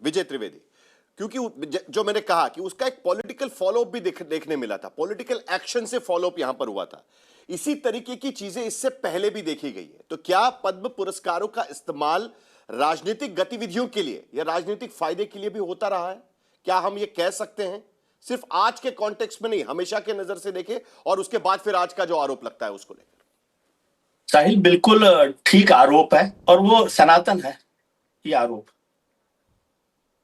विजय त्रिवेदी, क्योंकि जो मैंने कहा कि उसका एक पॉलिटिकल फॉलोअप भी देखने मिला था, पॉलिटिकल एक्शन से फॉलोअप यहां पर हुआ था। इसी तरीके की चीजें इससे पहले भी देखी गई है। तो क्या पद्म पुरस्कारों का इस्तेमाल राजनीतिक गतिविधियों के लिए या राजनीतिक फायदे के लिए भी होता रहा है? क्या हम ये कह सकते हैं? सिर्फ आज के कॉन्टेक्स्ट में नहीं, हमेशा के नजर से देखें और उसके बाद फिर आज का जो आरोप लगता है उसको लेकर। साहिल, बिल्कुल ठीक आरोप है और वो सनातन है ये आरोप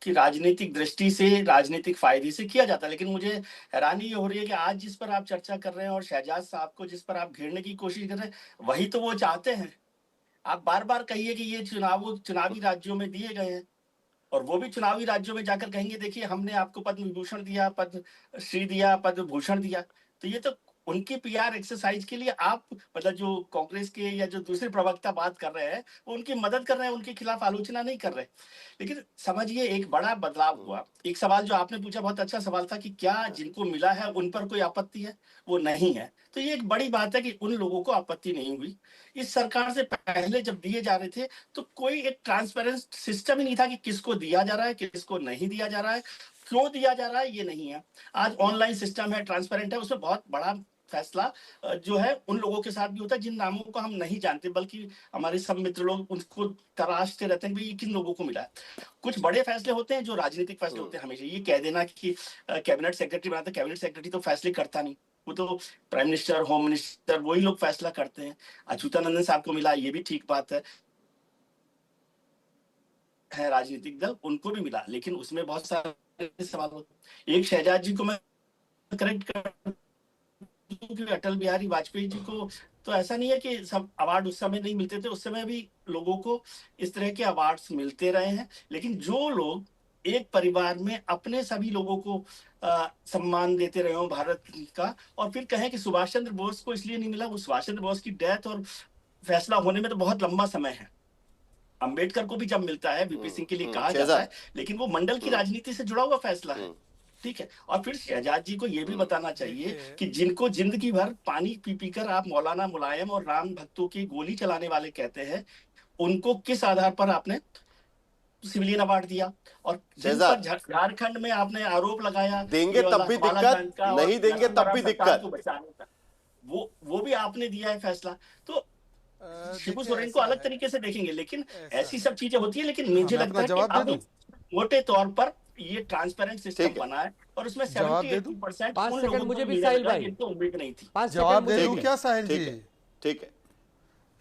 कि राजनीतिक दृष्टि से, राजनीतिक फायदे से किया जाता है। लेकिन मुझे हैरानी ये हो रही है कि आज जिस पर आप चर्चा कर रहे हैं और शहजाद साहब को जिस पर आप घेरने की कोशिश कर रहे हैं, वही तो वो चाहते हैं। आप बार बार कहिए कि ये चुनावी राज्यों में दिए गए हैं और वो भी चुनावी राज्यों में जाकर कहेंगे देखिए हमने आपको पद्म विभूषण दिया, पद्म श्री दिया, पद्म भूषण दिया। तो ये तो उनकी पीआर एक्सरसाइज के लिए आप, मतलब जो कांग्रेस के या जो दूसरे प्रवक्ता बात कर रहे हैं वो उनकी मदद कर रहे हैं, उनके खिलाफ आलोचना नहीं कर रहे। लेकिन समझिए एक बड़ा बदलाव हुआ। एक सवाल जो आपने पूछा बहुत अच्छा सवाल था कि क्या जिनको मिला है उन पर कोई आपत्ति है? वो नहीं है। तो ये एक बड़ी बात है कि उन लोगों को आपत्ति नहीं हुई। इस सरकार से पहले जब दिए जा रहे थे तो कोई एक ट्रांसपेरेंट सिस्टम ही नहीं था कि किसको दिया जा रहा है, किसको नहीं दिया जा रहा है, क्यों दिया जा रहा है, ये नहीं है। आज ऑनलाइन सिस्टम है, ट्रांसपेरेंट है, उसमें बहुत बड़ा फैसला जो है उन लोगों के साथ भी होता है जिन नामों को हम नहीं जानते, बल्कि हमारे सब मित्र लोग उनको तलाशते रहते हैं कि ये किन लोगों को मिला है। कुछ बड़े फैसले होते हैं जो राजनीतिक फैसले होते हैं। हमेशा ये कह देना कि कैबिनेट सेक्रेटरी बनाते, कैबिनेट सेक्रेटरी तो फैसले करता नहीं, वो तो प्राइम मिनिस्टर, होम मिनिस्टर, वही लोग फैसला करते हैं। अच्युतानंदन साहब को मिला, ये भी ठीक बात है राजनीतिक दल उनको भी मिला, लेकिन उसमें बहुत सारे सवाल होते। एक शहजाद जी को मैं करेक्ट कर, अटल बिहारी वाजपेयी जी को तो ऐसा नहीं है कि सब अवार्ड उस समय नहीं मिलते थे, उस समय भी लोगों को इस तरह के अवार्ड्स मिलते रहे हैं। लेकिन जो लोग एक परिवार में अपने सभी लोगों को सम्मान देते रहे हो भारत का, और फिर कहें कि सुभाष चंद्र बोस को इसलिए नहीं मिला, वो सुभाष चंद्र बोस की डेथ और फैसला होने में तो बहुत लंबा समय है। अंबेडकर को भी जब मिलता है, वीपी सिंह के लिए कहा जाता है, लेकिन वो मंडल की राजनीति से जुड़ा हुआ फैसला है। ठीक है। और फिर शहजाद जी को यह भी बताना चाहिए कि जिनको जिंदगी भर पानी पी पी कर आप मौलाना मुलायम और राम भक्तों की गोली चलाने वाले कहते हैं, उनको किस आधार पर आपने सिविलियन अवार्ड दिया? और जिन पर झारखंड में आपने आरोप लगाया देंगे तब भी दिक्कत, नहीं देंगे तब भी दिक्कत, वो भी आपने दिया है फैसला। तो शिबू सोरेन को अलग तरीके से देखेंगे, लेकिन ऐसी सब चीजें होती है। लेकिन मुझे लगता है कि अब मोटे तौर पर ये ट्रांसपेरेंट सिस्टम बना है और उसमें 70-80% उन लोगों को मुझे भी साहिल भाई जिनको उम्मीद नहीं थी। जवाब दे दूं क्या साहिल जी? ठीक है,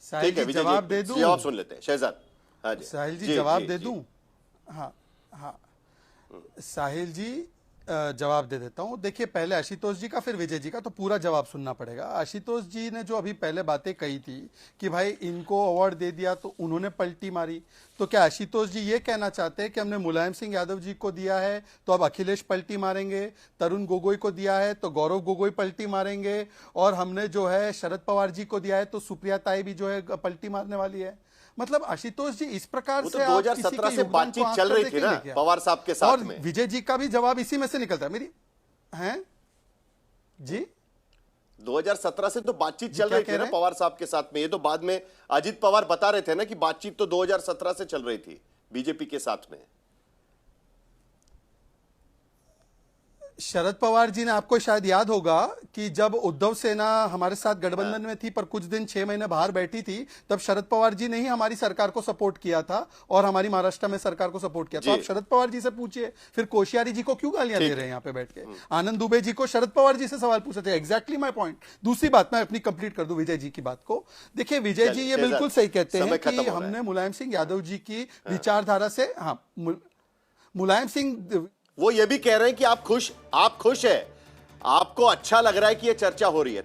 साहिल जी जवाब दे दूं? जवाब सुन लेते हैं शहजाद। हाँ जी साहिल जी जवाब दे दूं? हाँ हाँ साहिल जी जवाब दे देता हूं। देखिए पहले आशुतोष जी का फिर विजय जी का तो पूरा जवाब सुनना पड़ेगा। आशुतोष जी ने जो अभी पहले बातें कही थी कि भाई इनको अवार्ड दे दिया तो उन्होंने पलटी मारी, तो क्या आशुतोष जी ये कहना चाहते हैं कि हमने मुलायम सिंह यादव जी को दिया है तो अब अखिलेश पलटी मारेंगे, तरुण गोगोई को दिया है तो गौरव गोगोई पलटी मारेंगे, और हमने जो है शरद पवार जी को दिया है तो सुप्रिया ताई भी जो है पलटी मारने वाली है? मतलब आशुतोष जी इस प्रकार से 2017 से बातचीत चल रही थी ना पवार साहब के साथ में, और विजय जी का भी जवाब इसी में से निकलता है मेरी हैं जी। 2017 से तो बातचीत चल रही थी ना पवार साहब के साथ में। ये तो बाद में अजित पवार बता रहे थे ना कि बातचीत तो 2017 से चल रही थी बीजेपी के साथ में। शरद पवार जी ने, आपको शायद याद होगा कि जब उद्धव सेना हमारे साथ गठबंधन में थी पर कुछ दिन 6 महीने बाहर बैठी थी, तब शरद पवार जी ने ही हमारी सरकार को सपोर्ट किया था और हमारी महाराष्ट्र में सरकार को सपोर्ट किया। तो आप शरद पवार जी से पूछिए, फिर कोश्यारी जी को क्यों गालियां दे रहे हैं यहाँ पे बैठ के? आनंद दुबे जी को शरद पवार जी से सवाल पूछे थे। Exactly my point. दूसरी बात मैं अपनी कंप्लीट कर दूं विजय जी की बात को। देखिए विजय जी ये बिल्कुल सही कहते हैं कि हमने मुलायम सिंह यादव जी की विचारधारा से, हाँ मुलायम सिंह वो ये भी कह रहे हैं कि आप खुश हैं, आपको अच्छा लग रहा है कि ये चर्चा हो रही है।